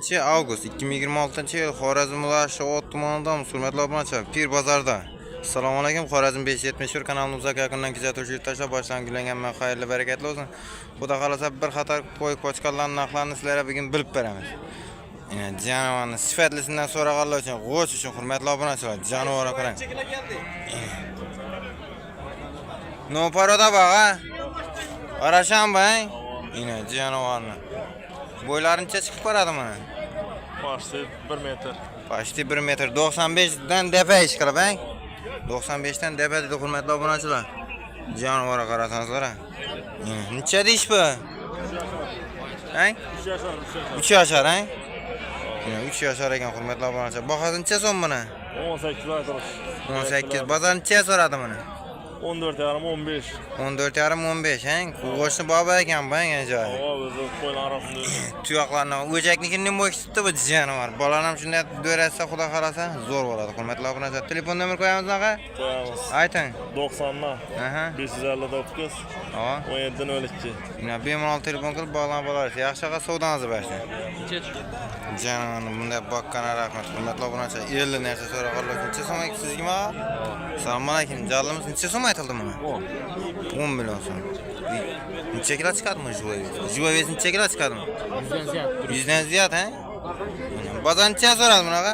Avgust 2026-yil Xorazm viloyati Shovot tumanida hurmatli obunachilar Pir bozorda. Assalomu alaykum. Xorazm 571 kanalimizga yakundan kuzatuvchi yurtdoshlar boshlangan men xayrli barakatli bo'lsin. Xudo xolasa bir qator qo'y qochqarlarning narxlarini sizlarga bugun bilib beramiz. Janovarni sifatlisidan so'raganlar uchun g'o'sh uchun hurmatli obunachilar janovarga qarang. No paroda baga. Qarasham bang. Janovarni. Bo'ylarincha chiqib boradi mana. Başta 1 metr. Başta 1 metr 95 dan depa ish qilib, 95 dan depa dedi hurmatli obunachilar. Jonivorga qarasangizlar. Necha deyish bu? 3 yashar, 3 yashar ekan hurmatli obunachilar. Bahasi necha so'm mana? 18 aytamiz. 18. Bozor necha so'radi mana? 14,5 15. 14,5, Qo'shni bobo ekan bu joy. O'zi qo'ylar arasida. Tuyoqlarni o'jaknikini mo'kitdi bu jonivor. Bolalar ham shunday do'ratsa, xudo xolasa zo'r bo'ladi. Hurmatli obunachilar, telefon nomer qo'yamiz naqa? Qo'yamiz. Ayting. 90 Aha. 559 1702. Mana bemalol telefon qilib bog'lanib olasiz. Yaxshiga savdoningizni bersin. Janovarni bunday boqqana rahmat. Hurmatli obunachilar, 50 narsa so'raganlar uchun necha so'm sizga? Assalomu alaykum. Jallimiz necha so'm aytildi mana? 10 million so'm. Necha kilo chiqadimi juvoy? Juvoy necha kilo chiqadimi? 100 dan ziyod, Bozor necha so'radi bunaqa?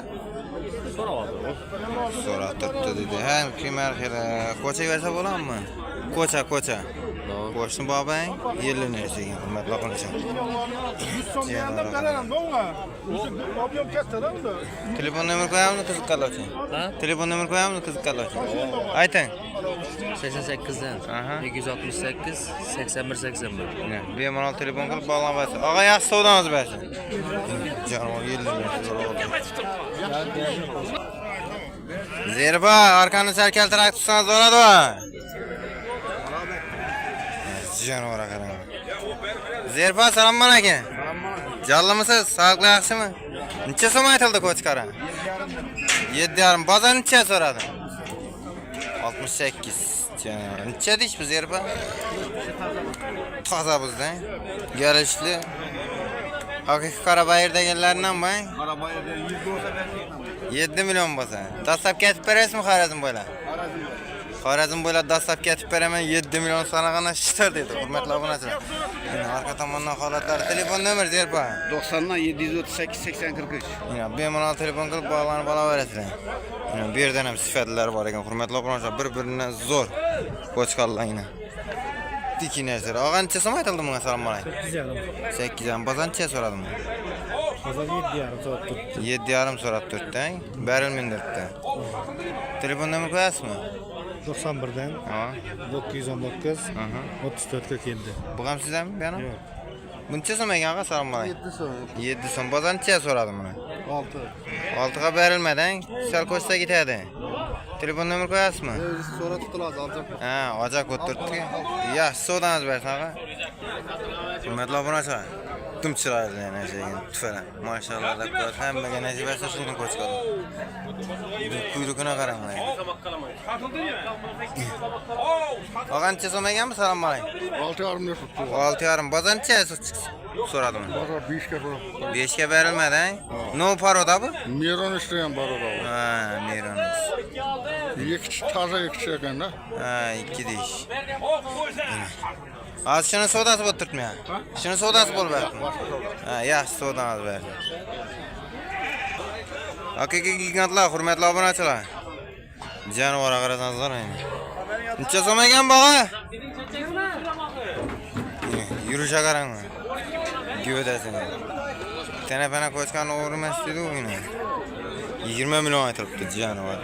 So'rab turibdi dedi. Kimlar xira ko'chaga bersa bo'ladimi? Ko'cha. Qo'shni bobang 50 narsa ekan, hurmatli obunachilar. Telefon nomer qo'yammi qiziqqanlar uchun? Telefon nomer qo'yammi qiziqqanlar uchun? Ayting. 88 dan 268 81 81. Bemalol telefon qilib bog'lanib olasiz. Og'a yaxshi savdoningizni bersin. Jonivor 50 narsa oldi. Zerba, arkani sal keltirib tutsangiz bo'ladimi? Jonivorga qarang. Zerba, salom alaykum. Jallimisiz? Sog'liq yaxshimi? Necha so'm aytildi ko'chqara? 7,5. Bozor necha so'radi? 68. Necha deyish bu Zerba? Toza bizdan. Galishli. Haqiqiy Qarabayir deganlardan bang. Qarabayirda 100 bo'lsa bersin. 7 million bo'lsa. Dastlab ketib berasizmi Xorazm bo'ylab? Xorazm bo'ylab dastlab ketib beraman 7 million sanag'ana shitar dedi. Hurmatli obunachilar. Arqa tomondan holatlar. Telefon nomer Zerba. 90 dan 738 80 43. Bemalol telefon qilib bog'lanib olaverasizlar. Bu yerdan ham sifatlar bor ekan. Hurmatli obunachilar, bir-biridan zo'r qo'chqarlar. Diki narsalar. Og'a necha so'm aytildi bunga? Assalomu alaykum. 8,5. Bozor necha so'radimi? Bozor 7,5 so'rab turibdi. 7,5 so'rab turibdi. Berilmin debdi. Telefon nomer qo'yasizmi? 91 dan 919 34 47. Bu ham sizlarmi bu yana? Yo'q. Buncha so'm ekan og'a? Assalomu alaykum. 7 so'm. 7 so'm. Bozor necha so'radi buni? 6. 6 ga berilmadi. Sal ko'chsa ketadi. Telefon nomer qo'yasizmi? So'rab tutiladi, olacak. Oja ko'taribdi. Yaxshi savdoningizni bersin og'a. Hurmatli obunachilar, tum chiroyli narsaga tufala. Mashallah deb qo'yadi. Hammaga nasib etsa shuni ko'chqadi. Kuyrugini qarang. Og'a necha so'm ekanmi? Assalomu alaykum. 6,5 million tuttu. 6,5. Bozor necha so'radimi? Bozor 5 ga so'rab. 5 ga berilmadi. No paroda bu? Miron isteyen var orada. Miron. Taze iki ekan da. 2 deyish. Az shuni savdosi bo'lib turibmi? Shuni savdosi bo'lib turibmi? Yaxshi savdoningizni berdi. Haqiqiy gigantlar, hurmatli obunachilar. Jonivorga qarasangizlar. Necha so'm ekan bog'a? Yurishga qarangmi? Gövdasini. Tanapana qo'chqani o'g'rimas dedi u yine. 20 million aytilibdi jonivor.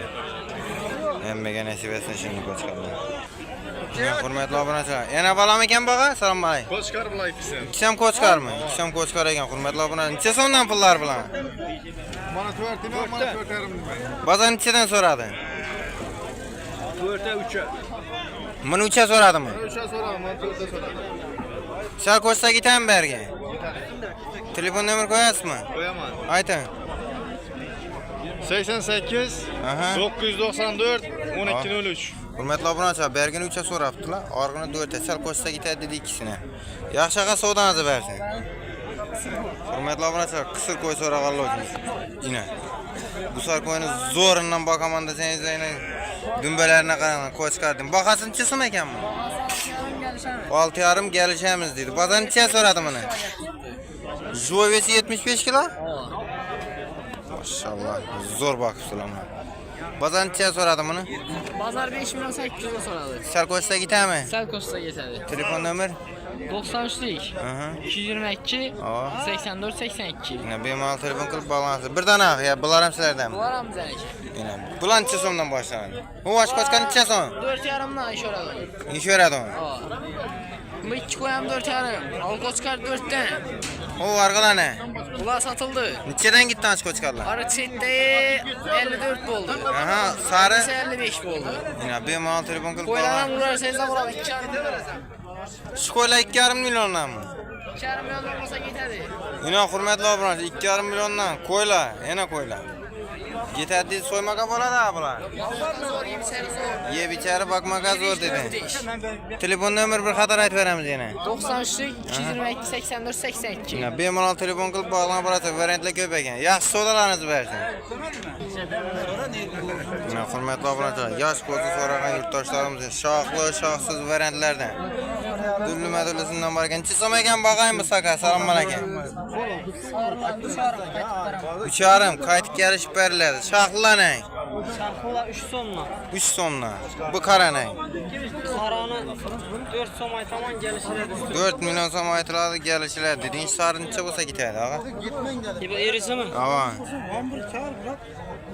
Hammaga nasib etsin shuni qo'chqarlar. Hurmatli obunachilar, yana balam ekan bog'a? Assalomu alaykum. Qo'chqar bilan ikkisi. Ikkisi ham qo'chqarmi? Ikkisi ham qo'chqar ekan, hurmatli obunachilar. Necha so'mdan pullar bilan? Bana 4 milyon, bana 4,5 milyon. Bozor nechadan so'radi? 4'e 3'e. Buni 3'e so'radimi? 3'e so'radim, bana 4'e so'radim. Sal ko'chsa ketam berga. Telefon nomer qo'yasizmi? Qo'yaman. Ayting. 88 994 1203. Hurmatli obunachilar, bergini 3 so'rabdilar. Orqani 4 sal qo'shsa ketadi dedi ikkisini. Yaxshiga savdoningizni bersin. Hurmatli obunachilar, qisir qo'y so'rag'anlar uchun. Yine. Bu sar qo'yni zo'rindan boqaman desangiz, yine dumbalarına qarang, qo'y chiqardim. Bahasini necha so'm ekanmi? 6,5 gelişemiz dedi. Bazan necha so'radi buni? Jovesi 75 kilo? Maşallah. Zo'r boqibsizlar. Bazan necha so'radi buni? Bazar 5 milyon 800 so'radi. Sal ko'chsa ketami? Sal ko'chsa ketadi. Telefon nomer? 93'lik. Aha. 222 Aa. 84 82. Yine bemalol telefon qilib bog'lanasiz. Birdan aq ya, bular ham sizlardanmi? Bular ham bizaniki. Yine. Bular necha so'mdan boshlanadi? U osh qochgan necha so'm? 4,5 dan ish oladi. Ish beradi uni. Ha. Bu ikki qo'y ham 4,5. Al qochkar 4 dan. U arqalani. Ular satıldı. Nechadan gitti osh qochganlar? Arı chetda 54 bo'ldi. Aha, sari. 55 bo'ldi. Yine bemalol telefon qilib Qo'ylar ham bog'lan. ular senza bo'ladi. 2,5 berasan. Shu qo'ylar 2,5 milliondanmi? 2,5 milliondan bo'lsa ketadi. Yine hurmatli obunachilar, 2,5 milliondan qo'ylar, yana qo'ylar. Yetadi deb so'ymaga bo'ladi bular. Zo'r yeb sari zo'r. Yeb ichari bakmaga zo'r dedi. Telefon nomer bir xatar aytib beramiz yana. 93'lik 222 84 82. Yine bemalol telefon qilib bog'lanib borasiz, variantlar ko'p ekan. Yaxshi savdolarni bersin. Yine hurmatli obunachilar, yosh qo'zi so'ragan yurtdoshlarimiz shoxli, shoxsiz variantlardan. Dulluma-dullisidan bor ekan. Necha so'm ekan bag'aymi saka? Assalomu alaykum. 3,5 qaytib kelishib beriladi. Shoxlaning. Şarkılar 3 so'mdan. 3 so'mdan. Bu qaranang. Qarani 4 so'm aytaman gelişiladi. 4 milyon so'm aytiladi, kelishiladi. Dedingiz sari necha bo'lsa ketadi, og'a? Bu erisimi? Ava.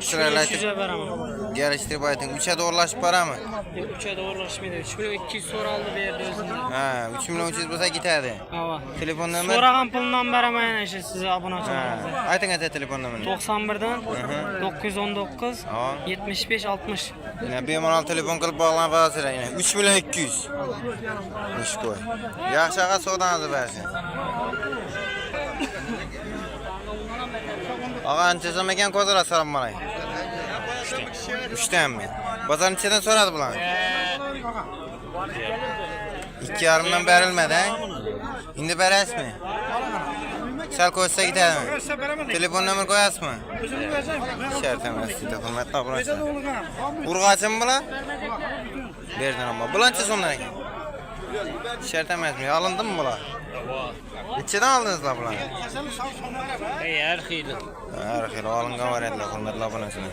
Kishilar 300 'e beraman. gelishtirib ayting. 3'e doğrulaşıp borami? 3'e doğrulaşmaydı. 3 milyon 200 so'ra oldi berdi o'zini. Ha, 3 milyon 300 bo'lsa ketadi. Ava. Telefon nomer? So'ragan puldan beraman ana shu siz obunachilaringiz. Ayting ata telefon nomerini. 91 dan 919 Ava. 75 60. Yine bemalol telefon qilib bog'lanib olasizlar yine. 3 milyon 200. Ish qo'y. Yaxshi aqa savdoningizni bersin. Ağa necha so'm ekan kozlar? Assalomu alaykum. 3 mi? Bozor nechadan so'radi bular? 2,5 dan berilmadi, ha? Endi berasizmi? Sal ko'rsa ketadimi? Telefon nomer qo'yasizmi? Shart emas, juda hurmatli obunachilar. Urg'achimi bular? Berdim amma. Bular necha so'mdan ekan? Shart emasmi? Olindimi bular? Nechadan oldingizlar bularni? Har xil. Har xil olingan variantlar, hurmatli obunachilar.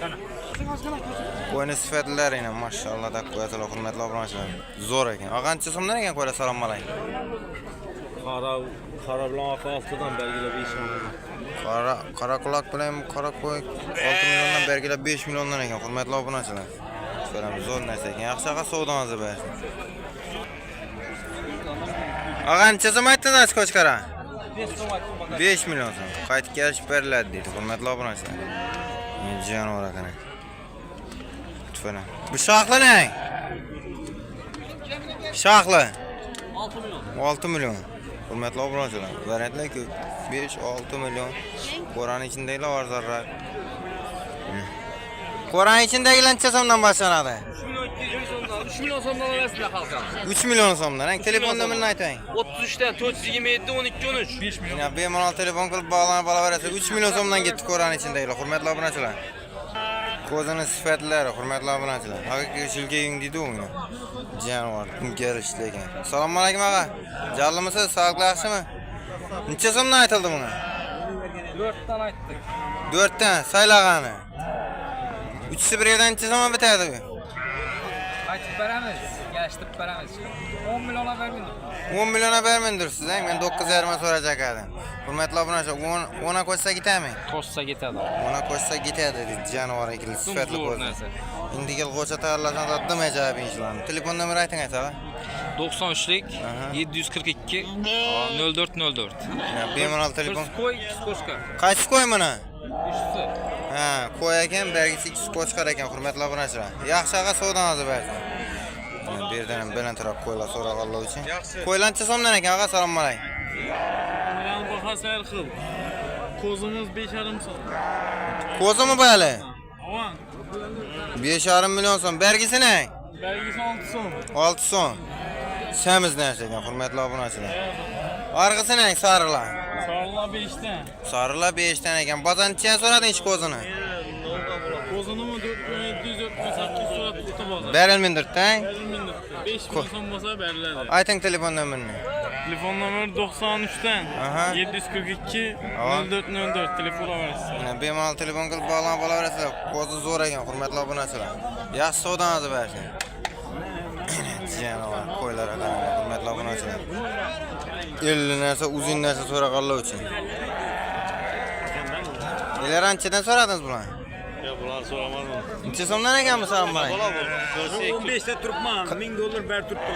Qo'yni sifatlari yana mashallah deb qo'yasizlar, hurmatli obunachilar. Zo'r ekan. Og'a necha so'mdan ekan qo'ylar? Assalomu alaykum. Qara bilan oltidan belgilab 5 so'm. Qora quloq bilan qora qo'y 6 milliondan belgilab 5 milliondan ekan, hurmatli obunachilar. Ko'ramiz, zo'r narsa ekan. Yaxshi aqa savdoningizni bersin. Og'a necha so'm aytdingiz qo'chqara? 5 milyon so'm. Qaytib kelish beriladi dedi, hurmatli obunachilar. Jonivor ekan. Tufana. Bu shoxli ne? Shoxli. 6 milyon. Hurmatli obunachilar. Variantlar ko'p. 5-6 milyon. Qo'rani ichindaglar arzonroq. Qo'rani ichindagilar necha so'mdan boshlanadi? 3 milyon so'mdan olasizlar xalqqa. 3 milyon so'mdan. Telefon nomerini ayting. 33 dan 427 12 13. 5 milyon. Yine bemalol telefon qilib bog'lanib olaverasiz. 3 milyon so'mdan ketdi qo'rani ichindaglar, hurmatli obunachilar. Ko'zini sifatlari, hurmatli obunachilar. Haqiqiy shilga yung deydi u meni. Jonivor, kim kelishdi ekan. Assalomu alaykum og'a. Jarlimisiz? Sog'lik yaxshimi? Necha so'mdan aytildi buni? 4 dan aytdik. 4 dan saylag'ani. 3'si bir yerdan necha so'mdan bitadi bu? Aytib beramiz. Kelishtirib beramiz. 10 milyona bermin. 10 milyona bermindirsiz, men 9,5 so'rayajak edim. Hurmatli obunachilar, 10 qo'shsa ketami? Qo'shsa ketadi. 10 qo'shsa ketadi dedi, jonivor ekan, sifatli qo'ydi. Endi kel qo'sha tayyorlasang atdim ajoyib ishlarni. Telefon nomeri ayting aytsa. 93'lik 742 0404. Bemalol telefon. Qo'y, qo'shqa. Qaysi qo'y mana? Uchsi. Ha, qo'y ekan, bergisi 2 qo'chqar ekan, hurmatli obunachilar. Yaxshi aqa savdoningizni bersin. Bu yerdan ham balandroq qo'ylar so'rag'anlar uchun. Qo'ylar necha so'mdan ekan, og'a? Assalomu alaykum. Yan bahas har xil. Ko'zimiz 5,5 so'm. Qo'zimi bo'yali? Avan. 5,5 milyon so'm. Bergisini? Belgisi 6 so'm. 6 so'm. Semiz narsa ekan, hurmatli obunachilar. Arg'isini sarilar. Sog'lom Sarılar 5'ten. Sarılar 5'ten ekan. Bazan necha so'rading ish kozini? Kozunu mu 4700-4800 so'rab tutdi bozor. Berilmindirtding. 5 ming so'm bo'lsa beriladi. Ayting telefon nomerini. Telefon nomeri 93'ten Aha. 742 Ava. 0404 telefon aversiz. Mana bemalol telefon qilib bog'lanib olaverasizlar. Ko'zi zo'r ekan, hurmatli obunachilar. Yaxshi savdoningizni bersin. Janovar, qo'ylar ekan, hurmatli obunachilar. 50 narsa, uzun narsa so'raganlar uchun. Nelar anchadan so'radingiz bularni? Ya bular so'ramadim. Necha so'mdan ekan bu sarim bola? 15 ta turibman. $1000 ber turibdi.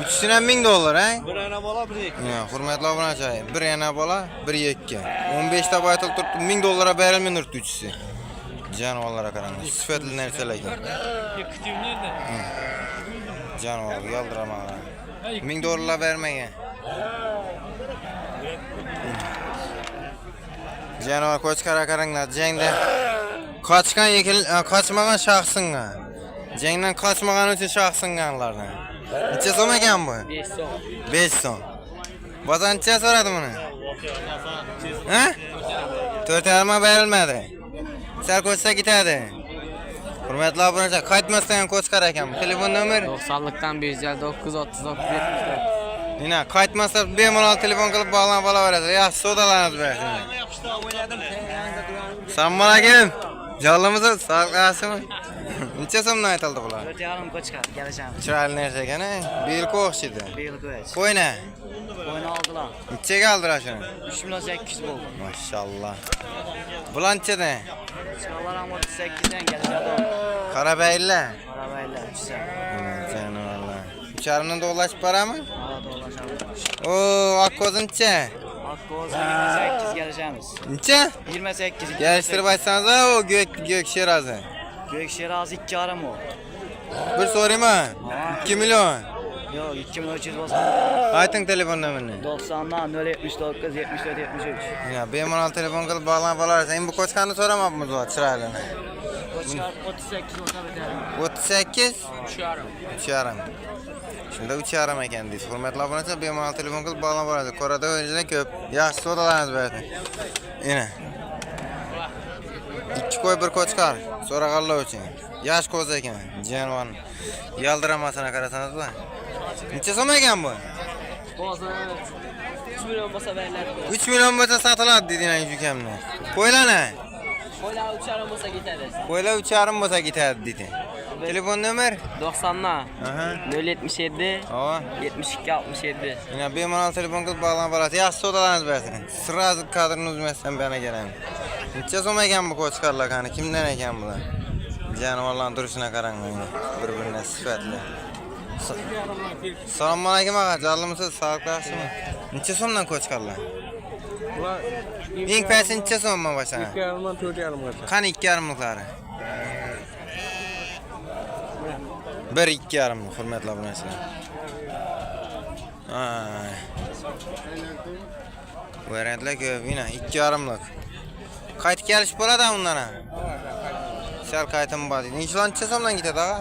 Uchisidan $1000, ha? Bir ana bola bir ek. Ya, hurmatli obunachilar, bir yana bola, bir yakka. 15 ta baytil turibdi, $1000 berilmaydi uchisi. Janovarlar qaranglar, sifatli narsalar ekan. Kutim nerede? Janovar yaldiramagan. $1000 bermagan. Janovar ko'chkara qaranglar, jangda qochmagan shaxsinga. Jangdan qochmagan uchun shaxsinganlardan. Necha so'm ekan bu? 5 so'm. 5 so'm. Bozor necha so'radi buni? Ha? 4,5 berilmadi. Sal ko'chsa ketadi. Hurmatli obunachilar, qaytmasdan ko'chkara ekan. Telefon nomeri 90'lıktan 559 39 74. Nina, qaytmasa bemalol telefon qilib bog'lanib olaveradi. Yaxshi savdolarimiz bersin. Assalomu alaykum. Jonimisiz, sog'liqsizmi? Necha so'mdan aytildi bular? 4,5 ko'chka geleceğim. Chiroyli narsa ekan-a. Belki o'xshaydi. Bir ko'ch. Qo'yna. Oyunu aldılar. Nechaga oldilar shuni? 3 milyon 800 oldu. Mashallah. Bular nechadan? Çıkarlar ama 38'den geleceğim. Qarabaylar. Arabayla 3 saat. Janovarlar. 3,5 do'lashib borami? Arada ulaşalım. Oo, akko'zincha. Akkoz 28 geleceğimiz. Necha? 28. Gelishtirib aytsangiz, o gök sherazi. Gökşehir 2 arım o. Bir so'raymi? 2 million. Yok 2 milyon 300 olsun. Ayting telefon nomerini. 90'dan 079 74 73. Ya bemalol telefon qilib bog'lanib olaversan. Endi bu ko'chkani so'ramabmiz o chiroylini. Koçkar 38 olsa biter. 38 3 arım. 3,5. Shunda 3,5 ekan deysiz. Hurmatli obunachilar, bemalol telefon qilib bog'lanib olasiz. Ko'rada o'yinchilar ko'p. Yaxshi savdolarimiz bersin. Ena. 2 qo'y bir ko'chkar so'raganlar uchun. Yosh ko'z ekan. Janovar. Yaldiramasini qarasangiz-la. Necha so'm ekan bu? Bozor 3 milyon bo'lsa beriladi. 3 million bo'lsa sotiladi dedingiz ukamni. Qo'ylana. Qo'ylar 3 arım bo'lsa ketadi. Qo'ylar 3,5 bo'lsa ketadi dedi. Telefon nomer? 90'dan Aha. 077 Ava. 72 67. Yine bemalol telefon qilib bog'lanib olasiz. Yaxshi savdolarimiz bersin. Sirroz kadrini uzmasdan bana gelen. Necha so'm ekan bu ko'chkarlar qani? Kimdan ekan bular? Janovarlarning turishini qarang mana. Bir-birine sifatli. Assalomu alaykum ağa, jonimisiz, sog'lik yaxshimi? Necha so'mdan ko'chkarlar? Bular Eng pasti necha so'mdan boshlanadi? 2,5 4,5 Qani 2,5'lari? 1,2,5 hurmatli obunachilar. Ay. Variantlar ko'p, yana 2,5'lik. Qaytib kelish bo'ladi undan ham. Sal qaytim bor. Necha so'mdan ketadi ağa?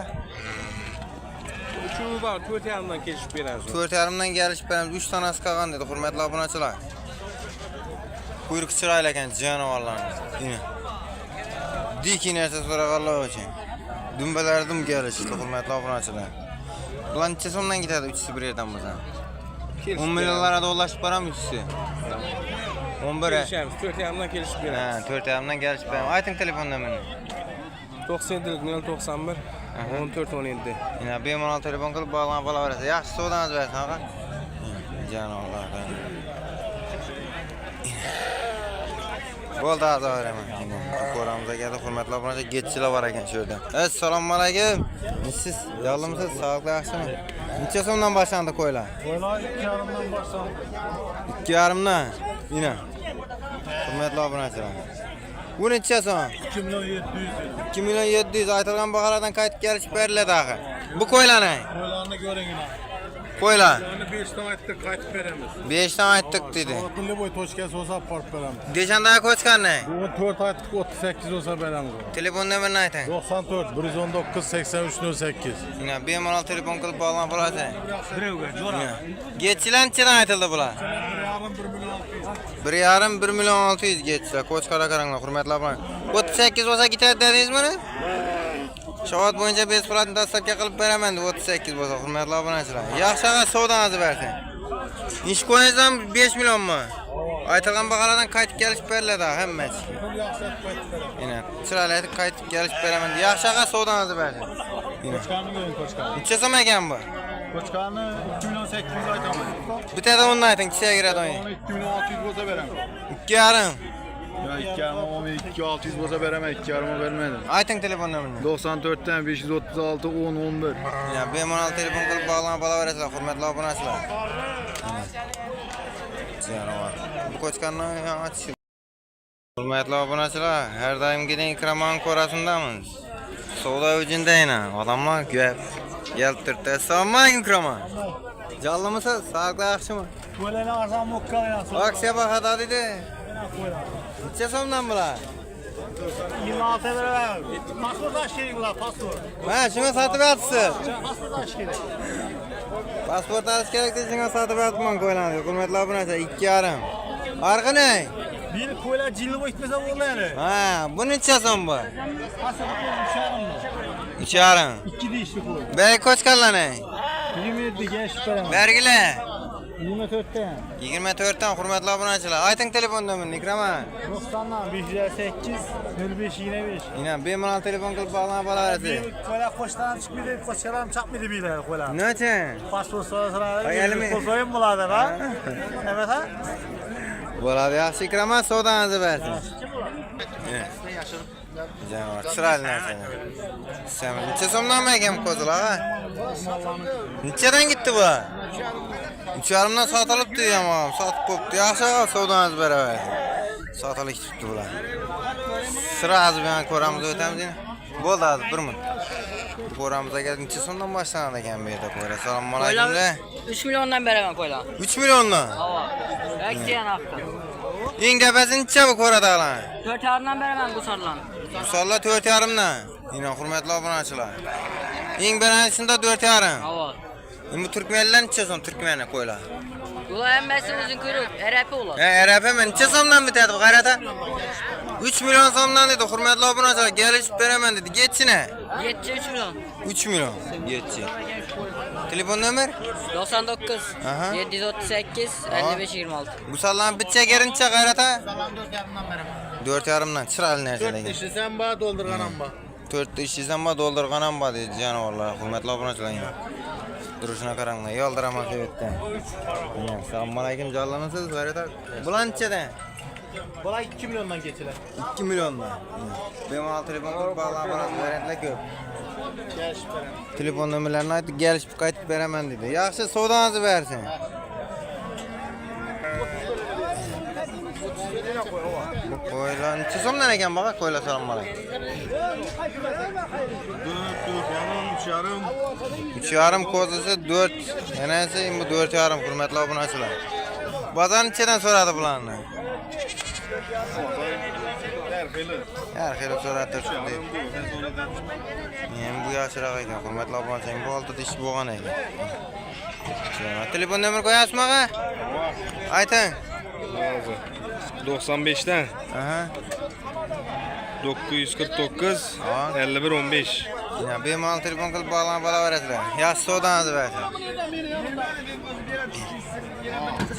Uçuğu var, 4,5'dan kelishib berasiz. 4,5dan kelishib beramiz. 3 tanasi qolgan dedi hurmatli obunachilar. Quyruq chiroyli ekan janovarlarning. Yana. Diki narsa so'raganlar uchun. Dumbalari dum kelishdi hurmatli obunachilar. Bular necha so'mdan ketadi uchisi bir yerdan bo'lsa? 10 millionlarga do'lashib boramiz uchisi. 11. Kelishamiz, 4,5dan kelishib beramiz. Ha, 4,5dan kelishib beramiz. Ayting telefon nomerini. 97 091 14 17. Yine bemalol telefon qilib bog'lanib olaverasiz. Yaxshi savdoningiz bersin ağa. Janovarlar. Bo'ldi azoveraman. Ko'ramizga keldi hurmatli obunachilar, getchilar bor ekan shu yerda. Assalomu alaykum. Siz yolg'imsiz, sog'lik yaxshimi? Necha so'mdan boshlandi qo'ylar? Qo'ylar 2,5'dan başlandı. 2,5dan. Yine. Hurmatli obunachilar. Bu necha so'm? 2 milyon 700. 2 million 700 aytilgan baholardan qaytib kelishib beriladi axir. Bu qo'ylarni. Qo'ylarni ko'ring yine. Qo'ylar. Yani 5 tane ayttık qaytib beramiz. 5 dan aytdik dedi. Akıllı boy toçkası olsa park beramiz. Deshandagi ko'chkarni. Bugün 4 ayttık 38 olsa beramiz. Telefon nomerini ayting. 94 119 83 08. Yine bemalol telefon qilib bog'lanib olasiz. Getchilar nechadan aytildi bular? 1,5 1 milyon 600. 1,5 1 milyon 600 geçse koçkara karanglar hurmatli abone. 38 olsa gitar dediniz mi? Şoat boyunca 5 pulатni dastlabki qilib beraman deb 38 bo'lsa hurmatli obunachilar. Yaxshiga savdoningizni bersin. Ish qo'yingizdan 5 millionmi? Aytilgan бағаlardan qaytib kelishib beriladi hammasi. Yine chiroyli aytib qaytib kelishib beraman. Yaxshiga savdoningizni bersin. Koçkanı görün koçkanı. Necha so'm ekan bu? Koçkanı 2 milyon 800 aytaman. Bitada uni ayting, kichiga kiradi o'yin. Onu 2 milyon 600 bo'lsa beraman. 2,5. Ya 2,5 onu 2 600 bo'lsa beraman, 2,5 vermedim. Ayting telefon nomerini. 94'ten 536 10 11. Ya bemalol telefon qilib bog'lanib olaverasizlar, hurmatli obunachilar. Janovar. Bu ko'chkanni yaxshi. Hurmatli obunachilar, har doimgidek Ikraman ko'rasindamiz. Savdo uchundayna, odamlar ko'p. Yaltirdi. Assalomu alaykum Ikraman. Jallımisiz? Sağlıkla yaxshimi? Qo'lani arzon mo'kkal Aksiya bahada dedi. Necha so'mdan bular? 26 lira. Pasport aç kerak bular, pasport. Ha, shunga sotib yotibsiz. Pasport aç kerak. Pasport olish kerak desanglar sotib yotibman qo'ylarni. Hurmatli obunachilar, 2,5. Farqi ne? Bir qo'ylar jilni o'tmasa bo'ladi. Ha, bu necha so'm bu? Pasport 3,5. 2,5. 2 deyishdi qo'y. Bey ko'chkanlarni. 27 ga ish beraman. Bergile. 24dan. 24dan hurmatli obunachilar. Ayting telefon nomerini Ikraman. 90dan 508 05 25. Yine bemalol telefon qilib bog'lanib olaverasiz. Qo'ylar qo'shdan chiqmaydi, qo'shchalar chaqmaydi biylar qo'ylar. Necha? Pasport so'rasalar, Qayermi? qo'yim bo'ladi, ha? Nima ha? Bo'ladi, yaxshi Ikraman, savdoningizni bersin. Janovar, chiroyli narsa. Sen necha so'mdan ekan ko'zlar, ha? Nechadan gitti bu? 3,5dan sotilibdi ham, sotib qo'yibdi. Yaxshi savdoningizni beraversin. Sotilib ketibdi bular. Sirasi bilan ko'ramiz, o'tamiz yana. Bo'ldi, hozir 1 minut. Ko'ramiz aka, necha so'mdan boshlanadi ekan bu yerda qo'ylar. Assalomu alaykum. 3 milyondan beraman qo'ylar. 3 milliondan. Havo. Aksiyan haqqi. Eng gapasi necha bu ko'radalar? 4,5dan beraman bu sarlan. Misollar 4,5dan. Yine hurmatli obunachilar. Eng birinchisidan 4,5. Havo. Bu Turkmenlar necha so'm Turkmenni qo'ylar? Ular hammasi o'zing ko'rib, arapi ular. Arafa men necha so'mdan bitadi bu qarata? 3 million so'mdan dedi hurmatli obunachilar, kelishib beraman dedi. Getchina. 3 milyon. 3 million. Getchi. Telefon nomer? 99 Aha. 738 55 26. Bu sallan bitcha gerincha qarata? 4,5dan chiroyli narsa degan. İşlesen bana doldurganan bak. 4 ishingizdan ma doldurganan bor dedi janovarlar. Hurmatli obunachilar. Duruşuna qaranglar, yoldiraman sebepdan. Assalomu alaykum, jonlanasiz, qarata. Bular nechadan? Bular 2 milyondan geçiler. 2 milliondan. Bemalol telefon qilib bog'lanib olasiz, variantlar ko'p. Telefon nomerlarini aytib, kelishib qaytib beraman dedi. Yaxshi savdoningizni bersin. Bu qo'ylar necha so'mdan ekan baqa? Qo'ylar assalomu alaykum. 3,5 kozisi 4. Yanasi bu 4,5 hurmatli obunachilar. Bozor nechadan so'radi bularni? Her xil so'radi turibdi. Men bu yaxshiroq ekan, hurmatli obunachilar. Bu olti ish bo'lgan ekan. Telefon nomer qo'yasizmi aka? Ayting. 95'ten Aha. 949 51 15. Ya bemalol telefon qilib bog'lanib olaverasizlar. Yaxshi savdoningizni bersin.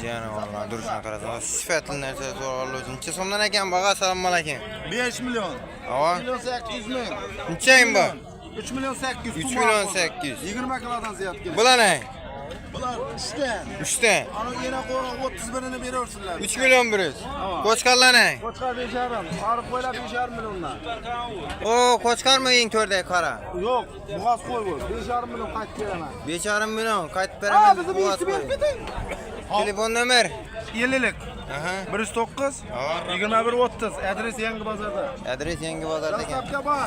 Janovarlar, duruşuna qarasam, sifatli narsa so'rag'anlar uchun necha so'mdan ekan baqa? Assalomu alaykum. 5 milyon. Ava. 1 milyon 800 ming. Necha eng bu? 3 milyon 800. 3 milyon 800. 20 kilodan ziyod keladi. Bular ne? Bular 3'ten. 3'ten. Ana yine qo'ygan 31'ini beraversinlar. 3 milyon biriz. Qo'chqarlar ne? Qo'chqar 5,5. Arif qo'ylar 5,5 milliondan. O, qo'chqarmi eng ko'rdek qara? Yo'q, buğaz qo'y bu. 5,5 milyon qaytib beraman. 5,5 milyon qaytib Ha, beraman. bizni bu bir vaqt ichib qo'y. berib keting. Telefon nomer? 50'lik. Aha. 109 21 30. Adres Yangi bozorda. Adres Yangi bozorda ekan. Dastlabki bor.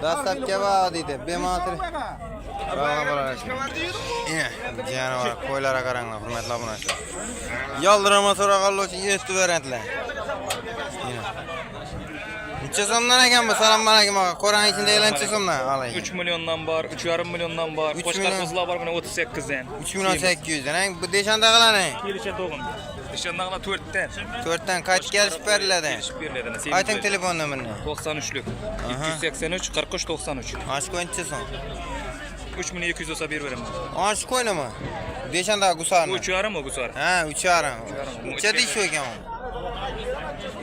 Dastlabki bor dedi. Bemalol. Bog'lanib olasiz. Janovar, qo'ylarga qaranglar, hurmatli obunachilar. Yoldirama so'rag'anlar uchun yetti variantlar. Necha so'mdan ekan bu? Assalomu alaykum aka. Qo'rang ichidagi necha so'mdan? Alaykum. 3 milyondan var, 3,5 milyondan var. 3 Qo'shqar milyon. kozlar var bana 38'den. 3 milyon 800 dan. Bu deshanda qilaning. Kelişe doğum. Dışarıdan 4'ten. 4'ten kaç gelip beriladi? Gelişip veriladi. Ayting telefon nomerini. 93'lük. 283 43 93. Aç koyunçasan. 3200 olsa bir verim. Aç koyunma. Deşen daha gusar. Bu 3,5 mı Gusar? Ha, 3,5. Neçe diş ekan?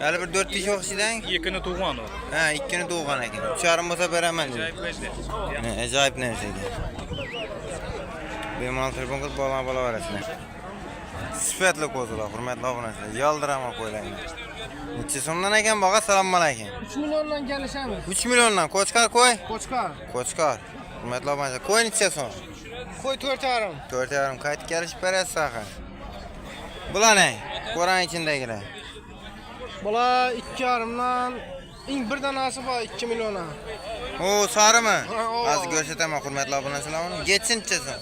Yani bir 4 diş oxsidan. Yekini tuğan o. Ha, ikkini doğgan ekan. 3,5 bolsa beraman. Acayip verdi. Ne, acayip narsa ekan. Bemalol telefon qilib bola verasizlar. Sifatli ko'zlar, hurmatli obunachilar. Yaldirama qo'ylayman. Necha so'mdan ekan baqa? Assalomu alaykum. 3 milyondan kelishamiz. 3 milliondan Qo'chqar qo'y. Qo'chqar. Qo'chqar. Hurmatli obunachilar, qo'y necha so'm? Qo'y 4,5. 4,5 qaytib kelishib berasiz axir. Bular ne? Qo'ran içindegiler. Bular 2,5dan eng bir danasi bor 2 milyona. O sarı mı? o. Az görsataman hurmatli obunachilar uni. Geçsin necha so'm?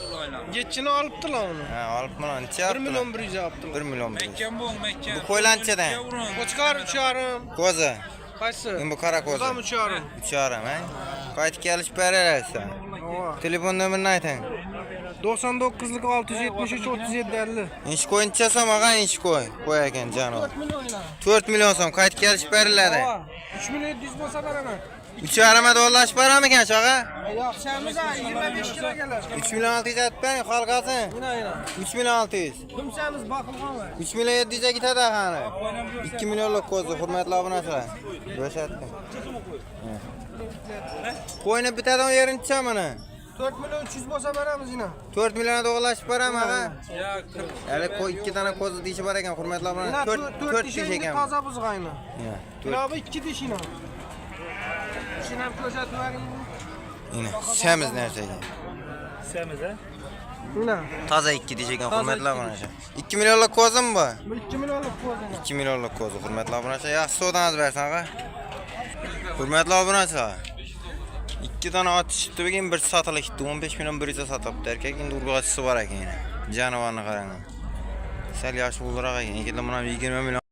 Yetchini olibdilar uni. Ha, olib mana necha 1 yaptı? milyon 100 yaptılar. 1 milyon. Bu qo'ylar nechadan? Qo'chqar 3,5. Ko'zi. Qaysi? Bu qara ko'zi. Odam 3,5. 3,5 ha? Qaytib kelishib berasiz. Telefon nomerini ayting. 99'lik 673 37 50. Ish qo'y necha so'm ag'a ish qo'y. Qo'y ekan janob. 4 milyonlar. 4 milyon so'm qaytib kelishib beriladi. 3 milyon 100 bo'lsa beraman. 3,5 dollashib beramikan shog'a? Yo'q, shamiz 25 kilo kelar. 3 milyon 600 aytib bering, xalqasi. Aynen. 3 milyon 600. Kimsamiz boqilgan var. 3 milyon 700 ga ketadi axani. 2 milyonlik ko'zi, hurmatli obunachilar. Bo'shatdim. Qo'yni bitadigan yerini chamini. 4 milyon 300 bo'lsa beramiz yine. 4 milyon do'g'lashib beraman ag'a. Hali ikki dana ko'zi dishi bor ekan, hurmatli obunachilar. 4 dish ekan. Toza buzg'ayni. Ya, Bunaqa 2 dish yine. Shuni ham ko'rsatib bering. Yine semiz narsa ekan. Semiz ha? Yine. Toza 2 dish ekan, hurmatli obunachilar. 2 milyonlik ko'zim bu. Bu 2 milyonlik ko'zini. 2 milyonlik ko'zi, hurmatli obunachilar. Yaxshi savdangizni bersin ag'a. Hurmatli obunachilar. 2 dana ot chiqdi, bugun bir sotilishdi. 15 milyon 100 sotibdi. Erkak endi urg'ochisi bor ekan. Jonivorni qarang. Sal yosh bo'ldiroq ekan. Yigitlar mana 20 milyon